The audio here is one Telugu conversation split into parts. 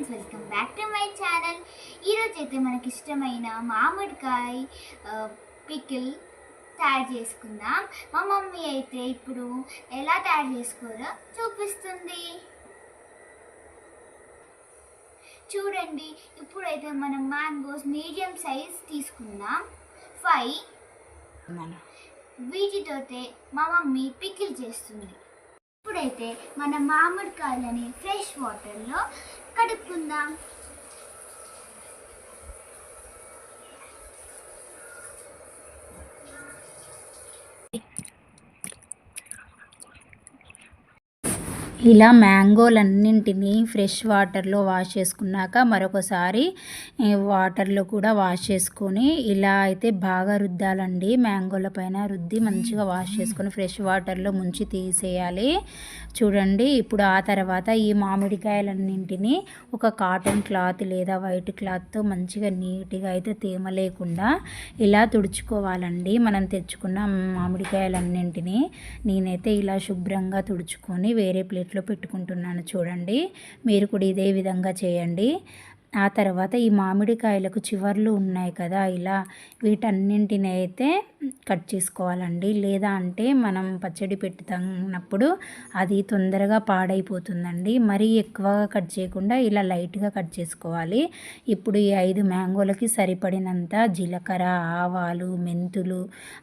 Friends, welcome back to my channel. ఈరోజు అయితే మనకి ఇష్టమైన మామిడికాయ పికిల్ తయారు చేసుకుందాం. మా మమ్మీ అయితే ఇప్పుడు ఎలా తయారు చేసుకోరో చూపిస్తుంది. చూడండి, ఇప్పుడైతే మనం మ్యాంగోస్ మీడియం సైజ్ తీసుకుందాం. 5 వీటితోటే మా మమ్మీ పికిల్ చేస్తుంది. ఇప్పుడైతే మన మామిడికాయలని ఫ్రెష్ వాటర్లో కడుక్కుందాం. ఇలా మ్యాంగోలన్నింటినీ ఫ్రెష్ వాటర్లో వాష్ చేసుకున్నాక మరొకసారి వాటర్లో కూడా వాష్ చేసుకొని ఇలా అయితే బాగా రుద్దాలండి. మ్యాంగోల పైన రుద్ది మంచిగా వాష్ చేసుకొని ఫ్రెష్ వాటర్లో ముంచి తీసేయాలి. చూడండి, ఇప్పుడు ఆ తర్వాత ఈ మామిడికాయలన్నింటినీ ఒక కాటన్ క్లాత్ లేదా వైట్ క్లాత్తో మంచిగా నీట్గా అయితే తేమ లేకుండా ఇలా తుడుచుకోవాలండి. మనం తెచ్చుకున్న మామిడికాయలన్నింటినీ నేనైతే ఇలా శుభ్రంగా తుడుచుకొని వేరే ప్లేట్లో పెట్టుకుంటున్నాను. చూడండి, మీరు కూడా ఇదే విధంగా చేయండి. ఆ తర్వాత ఈ మామిడికాయలకు చివర్లు ఉన్నాయి కదా, ఇలా వీటన్నింటిని అయితే కట్ చేసుకోవాలండి. లేదా అంటే మనం పచ్చడి పెట్టుతున్నప్పుడు అది తొందరగా పాడైపోతుందండి. మరీ ఎక్కువగా కట్ చేయకుండా ఇలా లైట్గా కట్ చేసుకోవాలి. ఇప్పుడు ఈ 5 మ్యాంగోలకి సరిపడినంత జీలకర్ర, ఆవాలు, మెంతులు,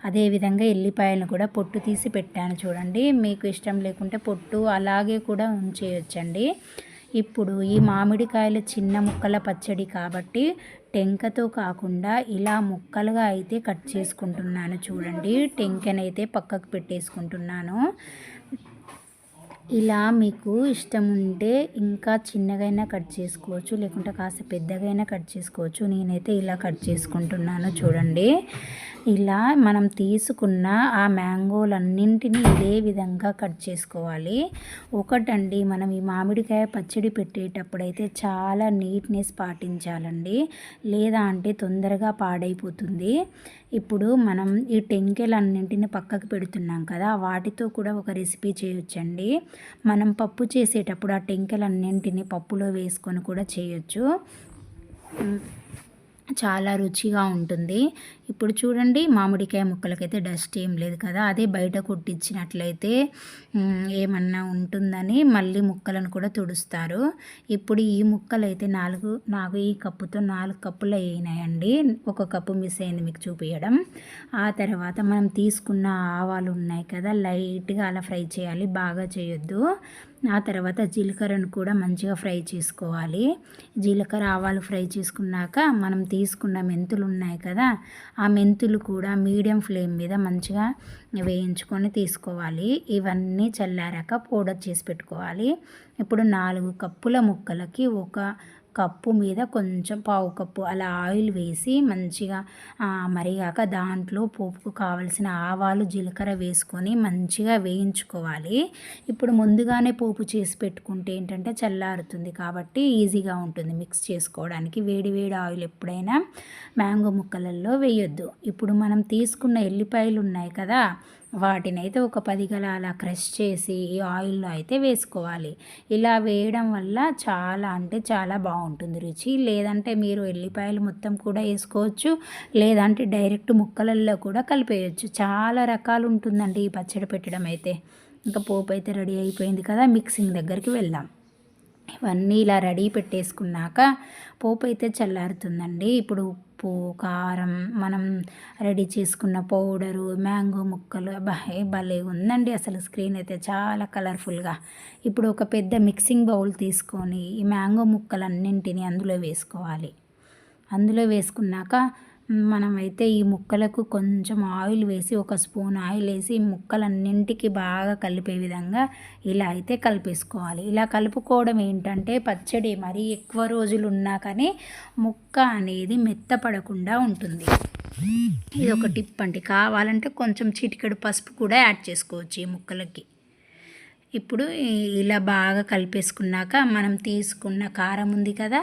అదేవిధంగా ఎల్లిపాయలను కూడా పొట్టు తీసి పెట్టాను. చూడండి, మీకు ఇష్టం లేకుంటే పొట్టు అలాగే కూడా ఉంచేయొచ్చండి. ఇప్పుడు ఈ మామిడికాయలు చిన్న ముక్కల పచ్చడి కాబట్టి టెంకతో కాకుండా ఇలా ముక్కలుగా అయితే కట్ చేసుకుంటున్నాను. చూడండి, టెంకనైతే పక్కకు పెట్టేసుకుంటున్నాను. ఇలా మీకు ఇష్టం ఉంటే ఇంకా చిన్నగైనా కట్ చేసుకోవచ్చు, లేకుంటే కాస్త పెద్దగైనా కట్ చేసుకోవచ్చు. నేనైతే ఇలా కట్ చేసుకుంటున్నాను. చూడండి, ఇలా మనం తీసుకున్న ఆ మ్యాంగోలన్నింటినీ ఇదే విధంగా కట్ చేసుకోవాలి. ఒకటండి, మనం ఈ మామిడికాయ పచ్చడి పెట్టేటప్పుడైతే చాలా నీట్నెస్ పాటించాలండి, లేదా అంటే తొందరగా పాడైపోతుంది. ఇప్పుడు మనం ఈ టెంకెలన్నింటిని పక్కకు పెడుతున్నాం కదా, వాటితో కూడా ఒక రెసిపీ చేయొచ్చండి. మనం పప్పు చేసేటప్పుడు ఆ టెంకెలన్నింటిని పప్పులో వేసుకొని కూడా చేయొచ్చు, చాలా రుచిగా ఉంటుంది. ఇప్పుడు చూడండి, మామిడికాయ ముక్కలకైతే డస్ట్ ఏం లేదు కదా, అదే బయట కొట్టించినట్లయితే ఏమన్నా ఉంటుందని మళ్ళీ ముక్కలను కూడా తుడుస్తారు. ఇప్పుడు ఈ ముక్కలు అయితే నాకు ఈ కప్పుతో 4 కప్పులు అయినాయండి. 1 కప్పు మిస్ అయింది మీకు చూపించడం. ఆ తర్వాత మనం తీసుకున్న ఆవాలు ఉన్నాయి కదా, లైట్గా అలా ఫ్రై చేయాలి, బాగా చేయొద్దు. ఆ తర్వాత జీలకర్రను కూడా మంచిగా ఫ్రై చేసుకోవాలి. జీలకర్ర, ఆవాలు ఫ్రై చేసుకున్నాక మనం తీసుకున్న మెంతులు ఉన్నాయి కదా, ఆ మెంతులు కూడా మీడియం ఫ్లేమ్ మీద మంచిగా వేయించుకొని తీసుకోవాలి. ఇవన్నీ చల్లారాక పౌడర్ చేసి పెట్టుకోవాలి. ఇప్పుడు 4 కప్పుల ముక్కలకి 1 కప్పు మీద కొంచెం పావు కప్పు అలా ఆయిల్ వేసి మంచిగా మరిగాక దాంట్లో పోపుకు కావలసిన ఆవాలు, జీలకర్ర వేసుకొని మంచిగా వేయించుకోవాలి. ఇప్పుడు ముందుగానే పోపు చేసి పెట్టుకుంటే ఏంటంటే చల్లారుతుంది కాబట్టి ఈజీగా ఉంటుంది మిక్స్ చేసుకోవడానికి. వేడి వేడి ఆయిల్ ఎప్పుడైనా మ్యాంగో ముక్కలలో వేయొద్దు. ఇప్పుడు మనం తీసుకున్న ఎల్లిపాయలు ఉన్నాయి కదా, వాటిని అయితే ఒక 10 గల అలా క్రష్ చేసి ఈ ఆయిల్లో అయితే వేసుకోవాలి. ఇలా వేయడం వల్ల చాలా అంటే చాలా బాగుంటుంది రుచి. లేదంటే మీరు ఎల్లిపాయలు మొత్తం కూడా వేసుకోవచ్చు, లేదంటే డైరెక్ట్ ముక్కలల్లో కూడా కలిపేయచ్చు. చాలా రకాలు ఉంటుందండి ఈ పచ్చడి పెట్టడం అయితే. ఇంకా పోపు అయితే రెడీ అయిపోయింది కదా, మిక్సింగ్ దగ్గరికి వెళ్దాం. ఇవన్నీ ఇలా రెడీ పెట్టేసుకున్నాక పోపు అయితే చల్లారుతుందండి. ఇప్పుడు ఉప్పు, కారం, మనం రెడీ చేసుకున్న పౌడరు, మ్యాంగో ముక్కలు, భలే ఉందండి అసలు. స్క్రీన్ అయితే చాలా కలర్ఫుల్గా. ఇప్పుడు ఒక పెద్ద మిక్సింగ్ బౌల్ తీసుకొని ఈ మ్యాంగో ముక్కలన్నింటినీ అందులో వేసుకోవాలి. అందులో వేసుకున్నాక మనమైతే ఈ ముక్కలకు కొంచెం ఆయిల్ వేసి, 1 స్పూన్ ఆయిల్ వేసి ఈ ముక్కలన్నింటికి బాగా కలిపే విధంగా ఇలా అయితే కలిపేసుకోవాలి. ఇలా కలుపుకోవడం ఏంటంటే పచ్చడి మరీ ఎక్కువ రోజులు ఉన్నా కానీ ముక్క అనేది మెత్తపడకుండా ఉంటుంది. ఇది ఒక టిప్ అండి. కావాలంటే కొంచెం చిటికెడు పసుపు కూడా యాడ్ చేసుకోవచ్చు ఈ ముక్కలకి. ఇప్పుడు ఇలా బాగా కలిపేసుకున్నాక మనం తీసుకున్న కారం ఉంది కదా,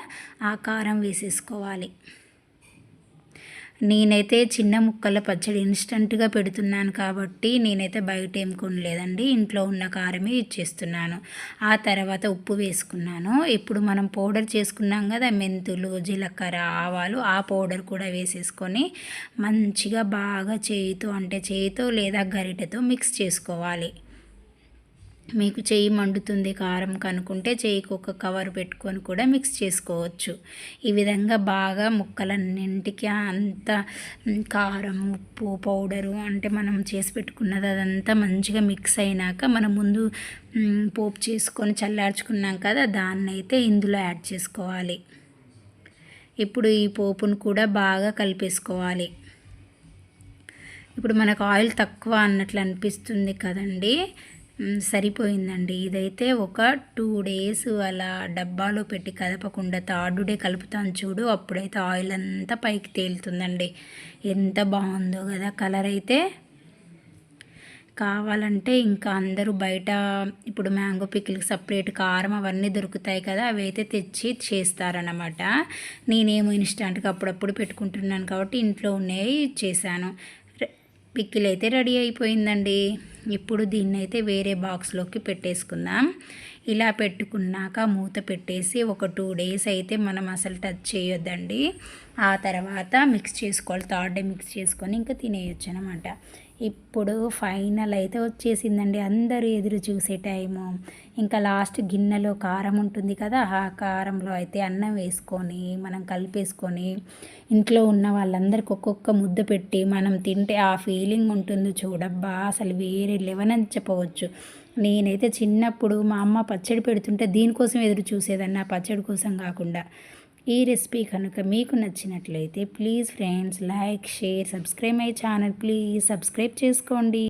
ఆ కారం వేసేసుకోవాలి. నేనైతే చిన్న ముక్కల పచ్చడి ఇన్స్టంట్గా పెడుతున్నాను కాబట్టి నేనైతే బయట ఏం కొనలేదండి, ఇంట్లో ఉన్న కారమే ఇచ్చేస్తున్నాను. ఆ తర్వాత ఉప్పు వేసుకున్నాను. ఇప్పుడు మనం పౌడర్ చేసుకున్నాం కదా, మెంతులు, జీలకర్ర, ఆవాలు, ఆ పౌడర్ కూడా వేసేసుకొని మంచిగా బాగా చేయితో లేదా గరిటెతో మిక్స్ చేసుకోవాలి. మీకు చెయ్యి మండుతుంది కారం కనుకుంటే చెయ్యికి ఒక కవర్ పెట్టుకొని కూడా మిక్స్ చేసుకోవచ్చు. ఈ విధంగా బాగా ముక్కలన్నింటికి అంత కారం, ఉప్పు, పౌడరు అంటే మనం చేసి పెట్టుకున్నది అదంతా మంచిగా మిక్స్ అయినాక మనం ముందు పోపు చేసుకొని చల్లార్చుకున్నాం కదా, దాన్ని అయితే ఇందులో యాడ్ చేసుకోవాలి. ఇప్పుడు ఈ పోపును కూడా బాగా కలిపేసుకోవాలి. ఇప్పుడు మనకు ఆయిల్ తక్కువ అన్నట్లు అనిపిస్తుంది కదండి, సరిపోయిందండి. ఇదైతే ఒక 2 days అలా డబ్బాలో పెట్టి కదపకుండా థర్డ్ డే కలుపుతాను చూడు, అప్పుడైతే ఆయిల్ అంతా పైకి తేలుతుందండి. ఎంత బాగుందో కదా కలర్ అయితే. కావాలంటే ఇంకా అందరూ బయట ఇప్పుడు మ్యాంగో పికిల్కి సపరేట్ కారం అవన్నీ దొరుకుతాయి కదా, అవి అయితే తెచ్చి చేస్తారన్నమాట. నేనేమో ఇన్స్టంట్గా అప్పుడప్పుడు పెట్టుకుంటున్నాను కాబట్టి ఇంట్లో ఉన్నాయి చేశాను. పికిల్ అయితే రెడీ అయిపోయిందండి. ఇప్పుడు దీన్ని అయితే వేరే బాక్స్లోకి పెట్టేసుకుందాం. ఇలా పెట్టుకున్నాక మూత పెట్టేసి ఒక 2 days అయితే మనం అసలు టచ్ చేయొద్దండి. ఆ తర్వాత మిక్స్ చేసుకోవాలి. థర్డ్ డే మిక్స్ చేసుకొని ఇంకా తినేయచ్చు అనమాట. ఇప్పుడు ఫైనల్ అయితే వచ్చేసిందండి. అందరూ ఎదురు చూసే టైము. ఇంకా లాస్ట్ గిన్నెలో కారం ఉంటుంది కదా, ఆ కారంలో అయితే అన్నం వేసుకొని మనం కలిపేసుకొని ఇంట్లో ఉన్న వాళ్ళందరికీ ఒక్కొక్క ముద్ద పెట్టి మనం తింటే ఆ ఫీలింగ్ ఉంటుంది చూడబ్బా, అసలు వేరే లెవెల్ అని చెప్పవచ్చు. నేనైతే చిన్నప్పుడు మా అమ్మ పచ్చడి పెడుతుంటే దీనికోసం ఎదురు చూసేదాన్ని, ఆ పచ్చడి కోసం కాకుండా. ఈ రెసిపీ కనుక మీకు నచ్చినట్లయితే please friends like, share, subscribe my channel. Please subscribe చేసుకోండి.